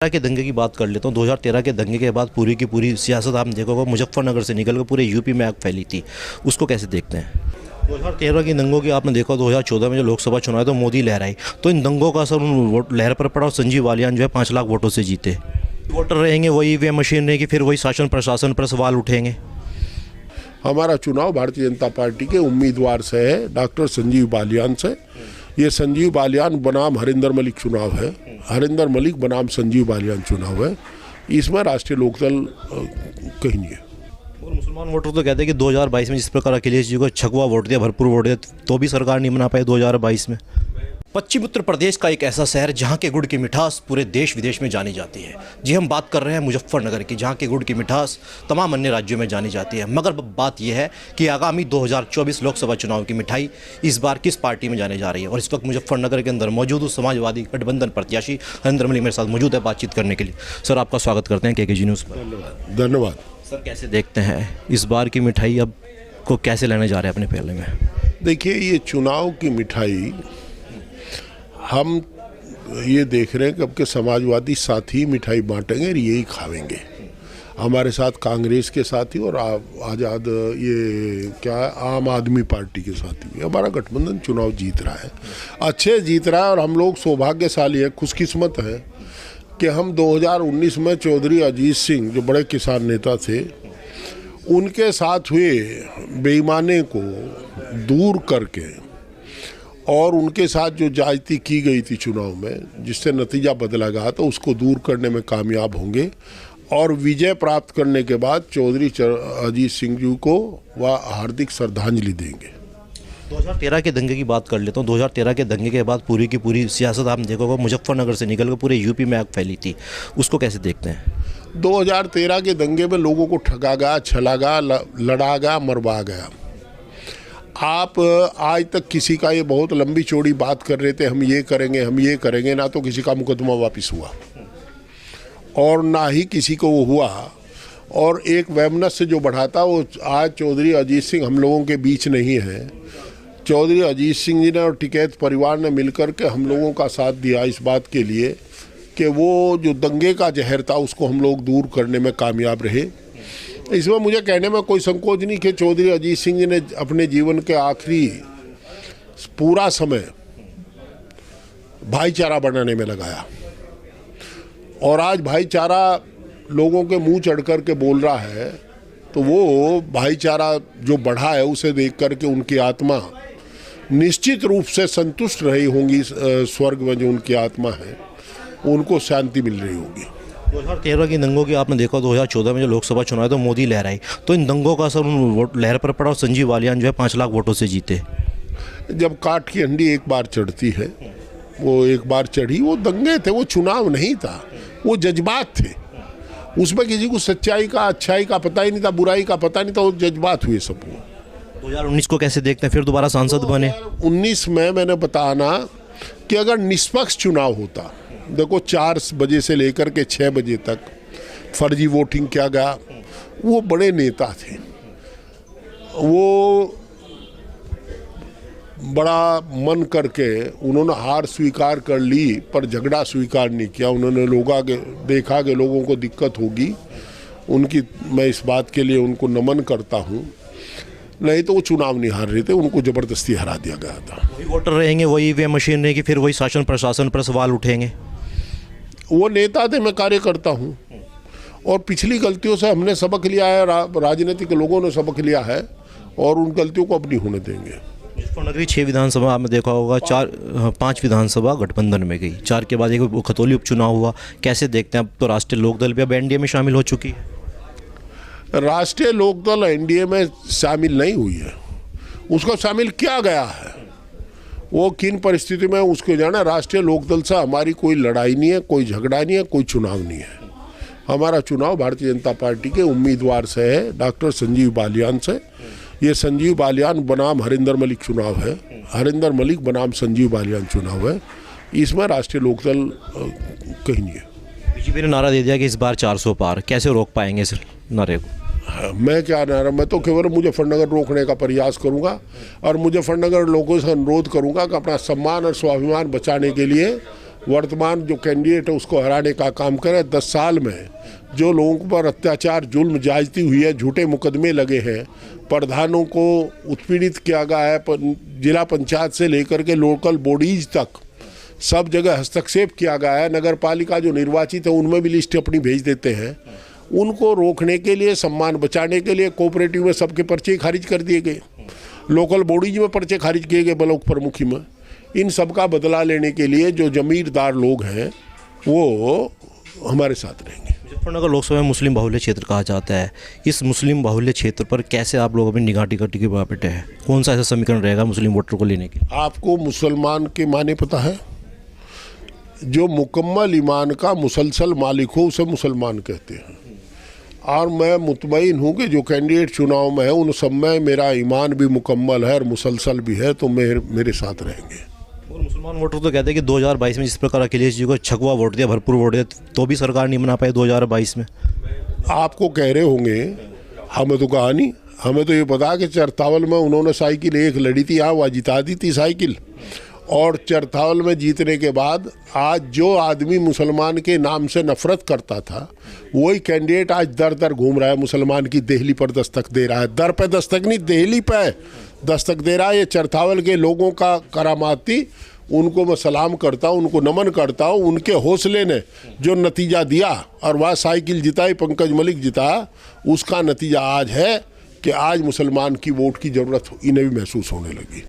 के दंगे की बात कर लेता हूँ। 2013 के दंगे के बाद पूरी की पूरी सियासत आपने देखा होगा, मुजफ्फरनगर से निकल कर पूरे यूपी में आग फैली थी। उसको कैसे देखते हैं? 2013 की दंगों की आपने देखा, 2014 में जो लोकसभा चुनाव तो मोदी लहर आई, तो इन दंगों का असर उन वोट लहर पर पड़ा और संजीव बालियान जो है 5 लाख वोटों से जीते। वोटर रहेंगे वही वे मशीन रहेगी, फिर वही शासन प्रशासन पर सवाल उठेंगे। हमारा चुनाव भारतीय जनता पार्टी के उम्मीदवार से है, डॉक्टर संजीव बालियान से। ये संजीव बालियान बनाम हरिंदर मलिक चुनाव है, हरिंदर मलिक बनाम संजीव बालियान चुनाव है। इसमें राष्ट्रीय लोकदल कहीं नहीं है। और मुसलमान वोटर तो कहते हैं कि 2022 में जिस प्रकार अखिलेश जी को छकवा वोट दिया, भरपूर वोट दिया, तो भी सरकार नहीं बना पाई 2022 में। पश्चिम उत्तर प्रदेश का एक ऐसा शहर जहां के गुड़ की मिठास पूरे देश विदेश में जानी जाती है। जी, हम बात कर रहे हैं मुजफ्फरनगर की, जहां के गुड़ की मिठास तमाम अन्य राज्यों में जानी जाती है। मगर बात यह है कि आगामी 2024 लोकसभा चुनाव की मिठाई इस बार किस पार्टी में जाने जा रही है। और इस वक्त मुजफ्फरनगर के अंदर मौजूद समाजवादी गठबंधन प्रत्याशी हरिंदर मलिक मेरे साथ मौजूद है बातचीत करने के लिए। सर, आपका स्वागत करते हैं KKG न्यूज़ पर। धन्यवाद। सर, कैसे देखते हैं इस बार की मिठाई, अब को कैसे लेने जा रहे हैं अपने पहले में? देखिए, ये चुनाव की मिठाई हम ये देख रहे हैं कि अब के समाजवादी साथी मिठाई बांटेंगे और यही खावेंगे। हमारे साथ कांग्रेस के साथी और आज़ाद ये क्या है, आम आदमी पार्टी के साथी भी। हमारा गठबंधन चुनाव जीत रहा है, अच्छे जीत रहा है। और हम लोग सौभाग्यशाली है, खुशकिस्मत है कि हम 2019 में चौधरी अजीत सिंह जो बड़े किसान नेता थे, उनके साथ हुए बेईमानी को दूर करके और उनके साथ जो ज्यादती की गई थी चुनाव में, जिससे नतीजा बदला गया, तो उसको दूर करने में कामयाब होंगे। और विजय प्राप्त करने के बाद चौधरी अजीत सिंह जी को वह हार्दिक श्रद्धांजलि देंगे। 2013 के दंगे की बात कर लेता हूँ। 2013 के दंगे के बाद पूरी की पूरी सियासत आपने देखा होगा, मुजफ्फरनगर से निकल कर पूरे यूपी में आग फैली थी। उसको कैसे देखते हैं? 2013 के दंगे में लोगों को ठगा गया, छला गया, लड़ा गया, मरवा गया। आप आज तक किसी का, ये बहुत लंबी चौड़ी बात कर रहे थे, हम ये करेंगे हम ये करेंगे, ना तो किसी का मुकदमा वापस हुआ और ना ही किसी को वो हुआ। और एक वैमनस्य जो बढ़ाता, वो आज चौधरी अजीत सिंह हम लोगों के बीच नहीं है। चौधरी अजीत सिंह जी ने और टिकैत परिवार ने मिलकर के हम लोगों का साथ दिया इस बात के लिए कि वो जो दंगे का जहर था उसको हम लोग दूर करने में कामयाब रहे। इसमें मुझे कहने में कोई संकोच नहीं कि चौधरी अजीत सिंह जी ने अपने जीवन के आखिरी पूरा समय भाईचारा बनाने में लगाया। और आज भाईचारा लोगों के मुंह चढ़ कर के बोल रहा है, तो वो भाईचारा जो बढ़ा है उसे देख करके उनकी आत्मा निश्चित रूप से संतुष्ट रही होंगी। स्वर्ग में जो उनकी आत्मा है उनको शांति मिल रही होगी। 2013 की दंगों की आपने देखा, 2014 में जो लोकसभा चुनाव तो मोदी लहर आई, तो इन दंगों का असर उन वोट लहर पर पड़ा और संजीव बालियान जो है 5 लाख वोटों से जीते। जब काठ की हंडी एक बार चढ़ती है, वो एक बार चढ़ी, वो दंगे थे, वो चुनाव नहीं था, वो जज्बात थे। उसमें किसी को सच्चाई का, अच्छाई का पता ही नहीं था, बुराई का पता नहीं था, वो जज्बात हुए सब। 2019 को कैसे देखते हैं? फिर दोबारा सांसद बने। 2019 में मैंने बताना कि अगर निष्पक्ष चुनाव होता, देखो 4 बजे से लेकर के 6 बजे तक फर्जी वोटिंग किया गया। वो बड़े नेता थे, वो बड़ा मन करके उन्होंने हार स्वीकार कर ली, पर झगड़ा स्वीकार नहीं किया। उन्होंने देखा कि लोगों को दिक्कत होगी उनकी। मैं इस बात के लिए उनको नमन करता हूँ। नहीं तो वो चुनाव नहीं हार रहे थे, उनको जबरदस्ती हरा दिया गया था। वही वोटर रहेंगे वही वे मशीन रहेगी, फिर वही शासन प्रशासन पर सवाल उठेंगे। वो नेता थे, मैं कार्यकर्ता हूँ। और पिछली गलतियों से हमने सबक लिया है, राजनीतिक लोगों ने सबक लिया है, और उन गलतियों को अब नहीं होने देंगे। मुजफ्फरनगर 6 विधानसभा आपने देखा होगा, 5 विधानसभा गठबंधन में गई, 4 के बाद एक खतौली उपचुनाव हुआ। कैसे देखते हैं? अब तो राष्ट्रीय लोकदल भी अब NDA में शामिल हो चुकी है। राष्ट्रीय लोकदल NDA में शामिल नहीं हुई है, उसको शामिल किया गया है। वो किन परिस्थिति में उसको जाना। राष्ट्रीय लोकदल से हमारी कोई लड़ाई नहीं है, कोई झगड़ा नहीं है, कोई चुनाव नहीं है। हमारा चुनाव भारतीय जनता पार्टी के उम्मीदवार से है, डॉक्टर संजीव बालियान से। ये संजीव बालियान बनाम हरिंदर मलिक चुनाव है, हरिंदर मलिक बनाम संजीव बालियान चुनाव है। इसमें राष्ट्रीय लोकदल कहीं नहीं है। बीजेपी ने नारा दे दिया कि इस बार 400 पार, कैसे रोक पाएंगे इस नारे को? मैं क्या नारा, मैं तो केवल मुजफ्फरनगर रोकने का प्रयास करूंगा और मुजफ्फरनगर लोगों से अनुरोध करूंगा कि अपना सम्मान और स्वाभिमान बचाने के लिए वर्तमान जो कैंडिडेट है उसको हराने का काम करे। 10 साल में जो लोगों पर अत्याचार जुल्म ज्यादती हुई है, झूठे मुकदमे लगे हैं, प्रधानों को उत्पीड़ित किया गया है, जिला पंचायत से लेकर के लोकल बॉडीज तक सब जगह हस्तक्षेप किया गया है। नगर पालिका जो निर्वाचित है उनमें भी लिस्ट अपनी भेज देते हैं। उनको रोकने के लिए, सम्मान बचाने के लिए कोऑपरेटिव में सबके पर्चे खारिज कर दिए गए, लोकल बॉडीज में पर्चे खारिज किए गए, ब्लॉक प्रमुखी में। इन सब का बदला लेने के लिए जो जमीरदार लोग हैं वो हमारे साथ रहेंगे। मुजफ्फरनगर लोकसभा में मुस्लिम बाहुल्य क्षेत्र कहा जाता है। इस मुस्लिम बाहुल्य क्षेत्र पर कैसे आप लोग अपनी निगाह टिकट के बापटे हैं? कौन सा ऐसा समीकरण रहेगा मुस्लिम वोटर को लेने के? आपको मुसलमान के माने पता है? जो मुकम्मल ईमान का मुसलसल मालिक हो उसे मुसलमान कहते हैं। और मैं मुतमईन हूँ कि जो कैंडिडेट चुनाव में है उन सब में मेरा ईमान भी मुकम्मल है और मुसलसल भी है, तो मेरे साथ रहेंगे। और मुसलमान वोटर तो कहते हैं कि 2022 में जिस प्रकार अखिलेश जी को छकवा वोट दिया, भरपूर वोट दिया, तो भी सरकार नहीं बना पाई 2022 में। आपको कह रहे होंगे, हमें तो कहा नहीं। हमें तो ये पता कि चरतावल में उन्होंने साइकिल एक लड़ी थी, यहाँ वह जिता दी थी साइकिल। और चरतावल में जीतने के बाद आज जो आदमी मुसलमान के नाम से नफरत करता था वही कैंडिडेट आज दर दर घूम रहा है, मुसलमान की देहली पर दस्तक दे रहा है। दर पे दस्तक नहीं, देहली पे दस्तक दे रहा है। ये चरतावल के लोगों का करामाती, उनको मैं सलाम करता हूँ, उनको नमन करता हूँ। उनके हौसले ने जो नतीजा दिया और वह साइकिल जिताई, पंकज मलिक जिता, उसका नतीजा आज है कि आज मुसलमान की वोट की ज़रूरत इन्हें भी महसूस होने लगी।